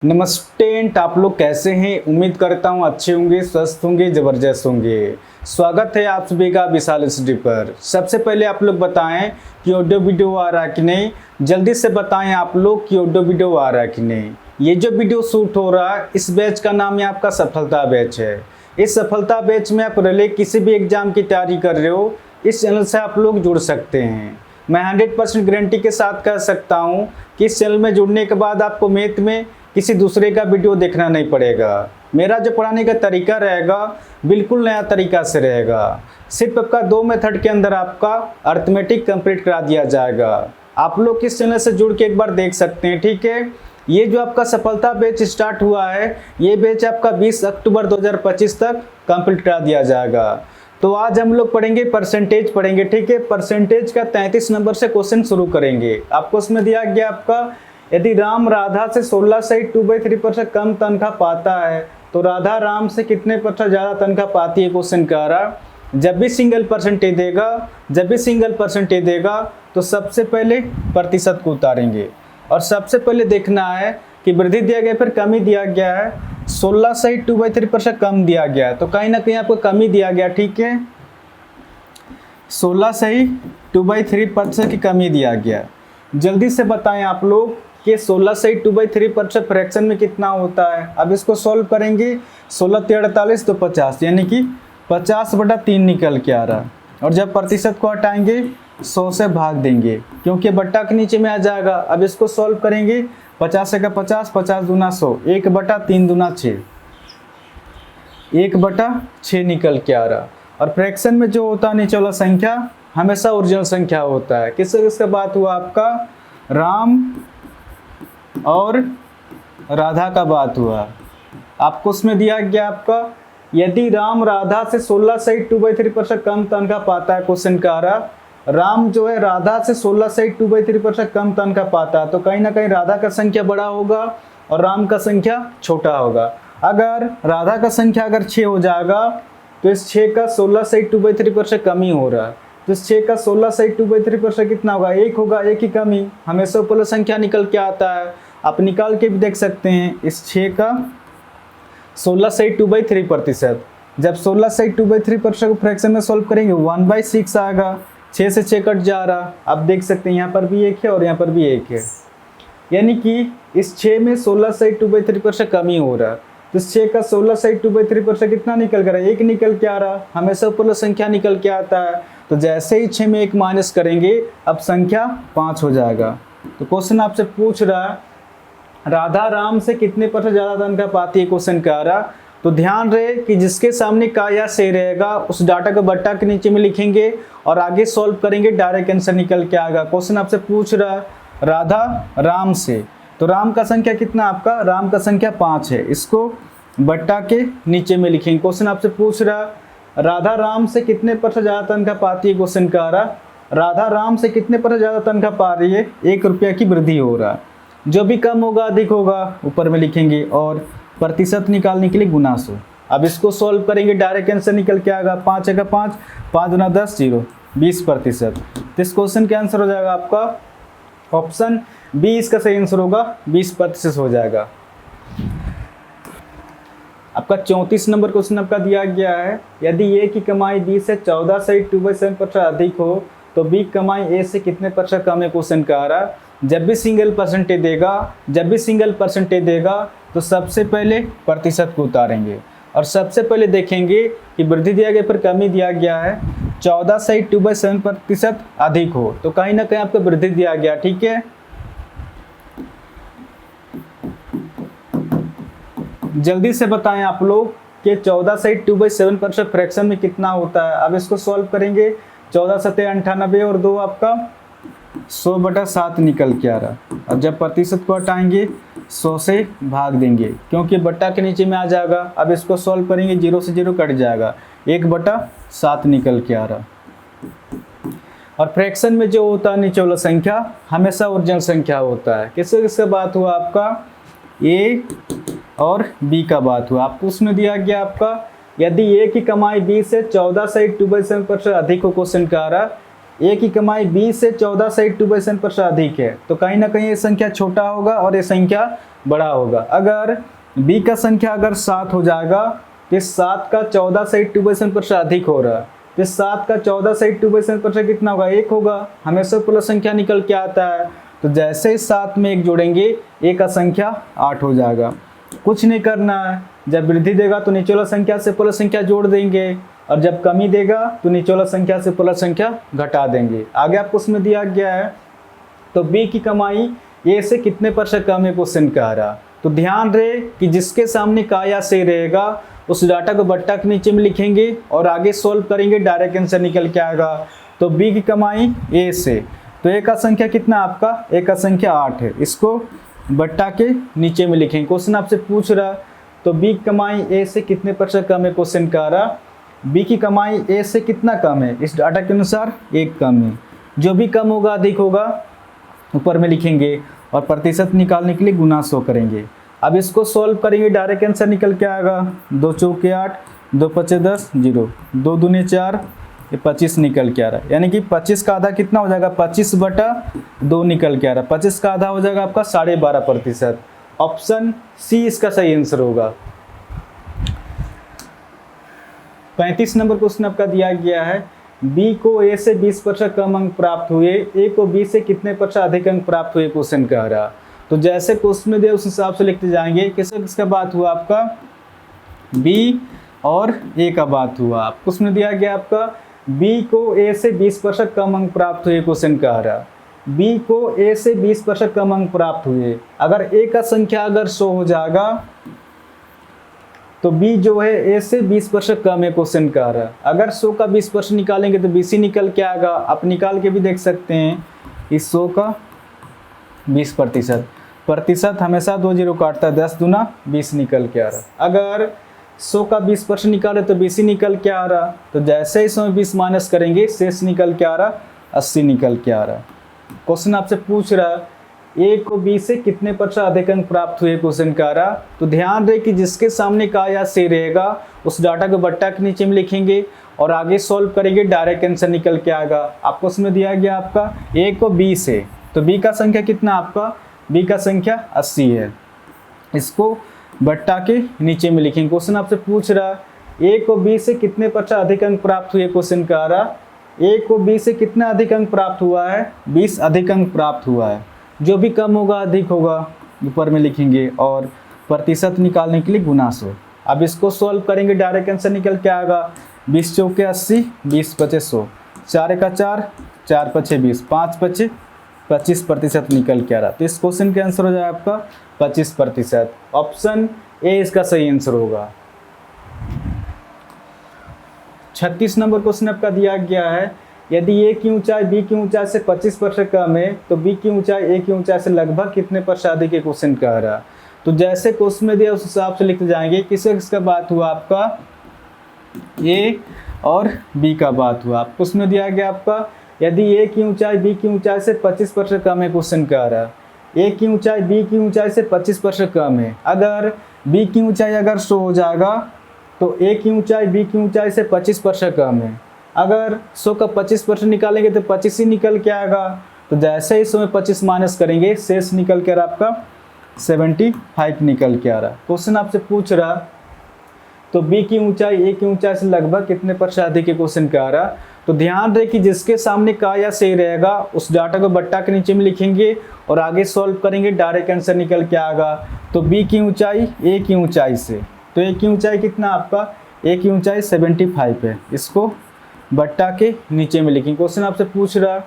नमस्ते। आप लोग कैसे हैं? उम्मीद करता हूं अच्छे होंगे, स्वस्थ होंगे, ज़बरदस्त होंगे। स्वागत है आप सभी का विशाल स्टडी पर। सबसे पहले आप लोग बताएं कि ऑडियो वीडियो आ रहा है कि नहीं। जल्दी से बताएं आप लोग कि ऑडियो वीडियो आ रहा है कि नहीं। ये जो वीडियो शूट हो रहा है इस बैच का नाम है आपका सफलता बैच है। इस सफलता बैच में आप रिले किसी भी एग्जाम की तैयारी कर रहे हो, इस चैनल से आप लोग जुड़ सकते हैं। मैं 100% गारंटी के साथ कह सकता हूँ कि इस चैनल में जुड़ने के बाद आपको मैथ में किसी दूसरे का वीडियो देखना नहीं पड़ेगा। मेरा जो पढ़ाने का तरीका रहेगा बिल्कुल नया तरीका से रहेगा। सिर्फ आपका 2 मेथड के अंदर आपका अर्थमेटिक कंप्लीट करा दिया जाएगा। आप लोग इस चैनल से जुड़ के एक बार देख सकते हैं, ठीक है। ये जो आपका सफलता बैच स्टार्ट हुआ है, ये बैच आपका 20 अक्टूबर 2025 तक कंप्लीट करा दिया जाएगा। तो आज हम लोग पढ़ेंगे परसेंटेज पढ़ेंगे, ठीक है। परसेंटेज का 33 नंबर से क्वेश्चन शुरू करेंगे। आपको उसमें दिया गया आपका, यदि राम राधा से 16 से 2/3% कम तनख्वाह पाता है तो राधा राम से कितने % ज़्यादा तनख्वाह पाती है, क्वेश्चन कह रहा। जब भी सिंगल परसेंटेज देगा तो सबसे पहले प्रतिशत को उतारेंगे और सबसे पहले देखना है कि वृद्धि दिया गया फिर कमी दिया गया है। 16 से 2/3% कम दिया गया है तो कहीं ना कहीं आपको कमी दिया गया, ठीक है। 16 से 2/3% की कमी दिया गया। जल्दी से बताएं आप लोग कि 16 से 2/3% फ्रैक्शन में कितना होता है। अब इसको सॉल्व करेंगे। 16 × 48 तो 50, यानी कि 50/3 निकल के आ रहा। और जब प्रतिशत को हटाएंगे 100 से भाग देंगे क्योंकि बट्टा के नीचे में आ जाएगा। अब इसको सॉल्व करेंगे। 50 का 50, 50 दूना 100, 1/3 दूना 6, 1/6 निकल के आ रहा। और फ्रैक्शन में जो होता है नीचे वाला संख्या हमेशा ओरिजिनल संख्या होता है। किसका बात हुआ आपका? राम और राधा का बात हुआ। आपको उसमें दिया गया आपका, यदि राम राधा से 16 से 2/3% कम तनख्वाह पाता है, क्वेश्चन का आ रहा। राम जो है राधा से 16 से 2/3% कम तनख्वाह पाता है तो कहीं ना कहीं राधा का संख्या बड़ा होगा और राम का संख्या छोटा होगा। अगर राधा का संख्या अगर 6 हो जाएगा तो इस 6 का 16 से 2/3% कमी हो रहा है। तो इस 6 का 16 से 2/3% कितना होगा? 1 होगा, 1 की कमी। हमेशा ऊपर संख्या निकल के आता है। आप निकाल के भी देख सकते हैं। इस 6 का 16 से 2/3%, जब 16 से 2/3% को फ्रैक्शन में सॉल्व करेंगे 1/6 आएगा। 6 से 6 कट जा रहा। आप देख सकते हैं यहाँ पर भी 1 है और यहाँ पर भी 1 है, यानी कि इस 6 में 16 से 2/3% कमी हो रहा है। तो इस 6 का 16 से 2/3% कितना निकल कर रहा है? 1 निकल के आ रहा। हमेशा ऊपर संख्या निकल के आता है। तो जैसे ही 6 में 1 माइनस करेंगे अब संख्या 5 हो जाएगा। तो क्वेश्चन आपसे पूछ रहा है राधा राम से कितने % ज़्यादा तनख्वाह पाती है, क्वेश्चन कह रहा। तो ध्यान रहे कि जिसके सामने का या से रहेगा उस डाटा को बट्टा के नीचे में लिखेंगे और आगे सॉल्व करेंगे, डायरेक्ट आंसर निकल के आएगा। क्वेश्चन आपसे पूछ रहा है राधा राम से, तो राम का संख्या कितना आपका? राम का संख्या 5 है। इसको बट्टा के नीचे में लिखेंगे। क्वेश्चन आपसे पूछ रहा राधा राम से कितने % ज़्यादा तनख्वाह पाती है, क्वेश्चन कह रहा। राधा राम से कितने % ज़्यादा तनख्वाह पा रही है? 1 रुपया की वृद्धि हो रहा है। जो भी कम होगा अधिक होगा ऊपर में लिखेंगे और प्रतिशत निकालने के लिए गुना 100। अब इसको सॉल्व करेंगे, डायरेक्ट आंसर निकल के आएगा। 5 का 5, 5 दूना 10, 0, 20%। तो इस क्वेश्चन का आंसर हो जाएगा आपका ऑप्शन बी। इसका सही आंसर होगा 20% हो जाएगा। आपका 34 नंबर क्वेश्चन आपका दिया गया है, यदि ए की कमाई बी से 14 से 2/7% अधिक हो तो बी की कमाई ए से कितने % कम है, क्वेश्चन का आ रहा। जब भी सिंगल परसेंटेज देगा तो सबसे पहले प्रतिशत को उतारेंगे और सबसे पहले देखेंगे कि वृद्धि दिया गया फिर कमी दिया गया है। 14 से 2/7% अधिक हो तो कहीं ना कहीं आपको वृद्धि दिया गया, ठीक है। जल्दी से बताएं आप लोग कि 14 से 2/7% फ्रैक्शन में कितना होता है। अब इसको सॉल्व करेंगे। 14 7 98 और 2 आपका 100/7 निकल के आ रहा। और जब प्रतिशत को हटाएंगे 100 से भाग देंगे क्योंकि बट्टा के नीचे में आ जाएगा। अब इसको सॉल्व करेंगे, 0 से 0 कट जाएगा, 1/7 निकल के आ रहा। और फ्रैक्शन में जो होता है नीचे वाला संख्या हमेशा ओरिजिनल संख्या होता है। किससे बात हुआ आपका? ए और बी का बात हुआ। आपको उसमें दिया गया आपका, यदि ए की कमाई बी से 14 से 2/7% अधिक हो, क्वेश्चन का आ रहा। ए की कमाई बी से 14 से 82% अधिक है, तो कहीं ना कहीं ये संख्या छोटा होगा और ये संख्या बड़ा होगा। अगर बी का संख्या अगर 7 हो जाएगा तो 7 का 14 से 82% अधिक हो रहा है, तो 7 का 14 से 82% कितना होगा, 1 होगा। हमेशा प्लस संख्या निकल के आता है, तो जैसे ही 7 में 1 जोड़ेंगे ए का संख्या 8 हो जाएगा। कुछ नहीं करना है, जब वृद्धि देगा तो नीचे वाला संख्या से प्लस संख्या जोड़ देंगे, और जब कमी देगा तो नीचे वाला संख्या से प्लस संख्या घटा देंगे। आगे आपको उसमें दिया गया है, तो बी की कमाई ए से कितने % कम है क्वेश्चन कह रहा। तो ध्यान रहे कि जिसके सामने का या से रहेगा उस डाटा को बट्टा के नीचे में लिखेंगे और आगे सोल्व करेंगे, डायरेक्ट आंसर निकल के आएगा। तो बी की कमाई ए से, तो ए का संख्या कितना आपका, ए का संख्या 8 है, इसको बट्टा के नीचे में लिखेंगे। क्वेश्चन आपसे पूछ रहा, तो बी की कमाई ए से कितने % कम है क्वेश्चन कह रहा। बी की कमाई ए से कितना कम है, इस डाटा के अनुसार 1 कम है। जो भी कम होगा अधिक होगा ऊपर में लिखेंगे और प्रतिशत निकालने के लिए गुना 100 करेंगे। अब इसको सॉल्व करेंगे, डायरेक्ट आंसर निकल के आएगा। 2 चौके 8, 2 पचे 10, 0, 2 दूने 4, ये 25 निकल के आ रहा है। यानी कि 25 का आधा कितना हो जाएगा, 25/2 निकल के आ रहा है। 25 का आधा हो जाएगा आपका 12.5%। ऑप्शन सी इसका सही आंसर होगा। 35 नंबर क्वेश्चन आपका दिया गया है, बी को ए से 20% कम अंक प्राप्त हुए, ए को बी से कितने % अधिक अंक प्राप्त हुए क्वेश्चन कह रहा। तो जैसे क्वेश्चन में दिया उस हिसाब से लिखते जाएंगे। किसका बात हुआ आपका, बी और ए का बात हुआ। क्वेश्चन में दिया गया आपका बी को ए से 20% कम अंक प्राप्त हुए क्वेश्चन कह रहा। बी को ए से 20% कम अंक प्राप्त हुए, अगर ए का संख्या अगर 100 हो जाएगा तो बी जो है ए से 20% कम है क्वेश्चन कह रहा। अगर 100 का 20% निकालेंगे तो बीसी निकल के आएगा। आप निकाल के भी देख सकते हैं, इस 100 का 20%, प्रतिशत हमेशा 2 0 काटता है, 10 दूना 20 निकल के आ रहा। अगर 100 का 20% निकाले तो 20 निकल के आ रहा। तो जैसे ही 100 में 20 माइनस करेंगे शेष निकल के आ रहा, 80 निकल के आ रहा। क्वेश्चन आपसे पूछ रहा ए को बी से कितने % अधिक अंक प्राप्त हुए क्वेश्चन कह रहा। तो ध्यान रहे कि जिसके सामने का या से रहेगा उस डाटा को बट्टा के नीचे में लिखेंगे और आगे सॉल्व करेंगे, डायरेक्ट आंसर निकल के आएगा। आपको उसमें दिया गया आपका ए को बी से, तो बी का संख्या कितना आपका, बी का संख्या 80 है, इसको बट्टा के नीचे में लिखेंगे। क्वेश्चन आपसे पूछ रहा ए को बी से कितने % अधिक अंक प्राप्त हुए क्वेश्चन कह रहा। ए को बी से कितना अधिक अंक प्राप्त हुआ है, 20 अधिक अंक प्राप्त हुआ है। जो भी कम होगा अधिक होगा ऊपर में लिखेंगे और प्रतिशत निकालने के लिए गुना 100। अब इसको सॉल्व करेंगे, डायरेक्ट आंसर निकल के आएगा। 20 चौके 80, 20 पचे 100, 4 का 4, 4 पचे 20, 5 पचे 25% निकल के आ रहा। तो इस क्वेश्चन का आंसर हो जाएगा आपका 25%। ऑप्शन ए इसका सही आंसर होगा। 36 नंबर क्वेश्चन आपका दिया गया है, यदि ए की ऊंचाई बी की ऊंचाई से 25% कम है तो बी की ऊंचाई ए की ऊंचाई से लगभग कितने % अधिक है क्वेश्चन कह रहा। तो जैसे क्वेश्चन में दिया उस हिसाब से लिखते जाएंगे। किसका बात हुआ आपका, ए और बी का बात हुआ। आपको उसमें दिया गया आपका यदि ए की ऊंचाई बी की ऊंचाई से 25% कम है क्वेश्चन कह रहा। ए की ऊंचाई बी की ऊंचाई से 25% कम है, अगर बी की ऊंचाई अगर 100 हो जाएगा तो ए की ऊंचाई बी की ऊंचाई से 25% कम है। अगर 100 का 25% निकालेंगे तो 25 ही निकल के आएगा। तो जैसे ही 100 में 25 माइनस करेंगे शेष निकल कर आपका 75 निकल के आ रहा। क्वेश्चन आपसे पूछ रहा तो बी की ऊंचाई ए की ऊंचाई से लगभग कितने % अधिक है क्वेश्चन कह रहा। तो ध्यान रहे कि जिसके सामने का या से रहेगा उस डाटा को बट्टा के नीचे में लिखेंगे और आगे सॉल्व करेंगे, डायरेक्ट आंसर निकल के आएगा। तो बी की ऊंचाई ए की ऊंचाई से, तो ए की ऊंचाई कितना आपका, ए की ऊंचाई 75 है, इसको बट्टा के नीचे में लिखेंगे। क्वेश्चन आपसे पूछ रहा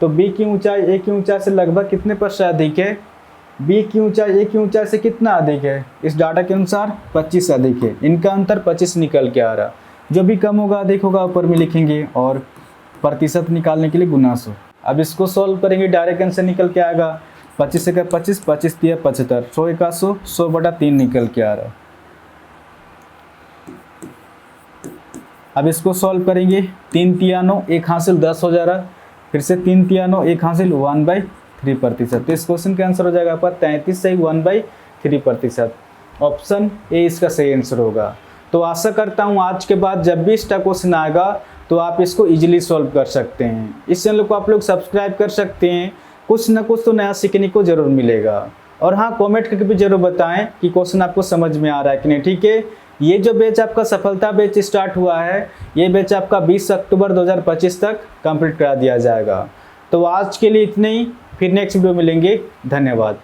तो बी की ऊंचाई ए की ऊंचाई से लगभग कितने % अधिक है, बी की ऊंचाई ए की ऊंचाई से कितना अधिक है, इस डाटा के अनुसार 25 अधिक है। इनका अंतर 25 निकल के आ रहा। जो भी कम होगा अधिक होगा ऊपर में लिखेंगे और प्रतिशत निकालने के लिए गुना 100। अब इसको सॉल्व करेंगे, डायरेक्ट आंसर निकल के आएगा। 25 से 25, 25 दिया 75, 100 का 100, 100/3 निकल के आ रहा। अब इसको सॉल्व करेंगे, 3 तिया 9, 1 हासिल 10 हो जा रहा। फिर से 3 तिया 9, 1 हासिल 1/3%। तो इस क्वेश्चन का आंसर हो जाएगा आपका 33 से 1/3%। ऑप्शन ए इसका सही आंसर होगा। तो आशा करता हूँ आज के बाद जब भी इसका क्वेश्चन आएगा तो आप इसको इजीली सॉल्व कर सकते हैं। इस चैनल को आप लोग सब्सक्राइब कर सकते हैं, कुछ ना कुछ तो नया सीखने को ज़रूर मिलेगा। और हाँ, कमेंट करके भी ज़रूर बताएं कि क्वेश्चन आपको समझ में आ रहा है कि नहीं, ठीक है। ये जो बैच आपका सफलता बैच स्टार्ट हुआ है, ये बैच आपका 20 अक्टूबर 2025 तक कंप्लीट करा दिया जाएगा। तो आज के लिए इतने ही, फिर नेक्स्ट वीडियो मिलेंगे। धन्यवाद।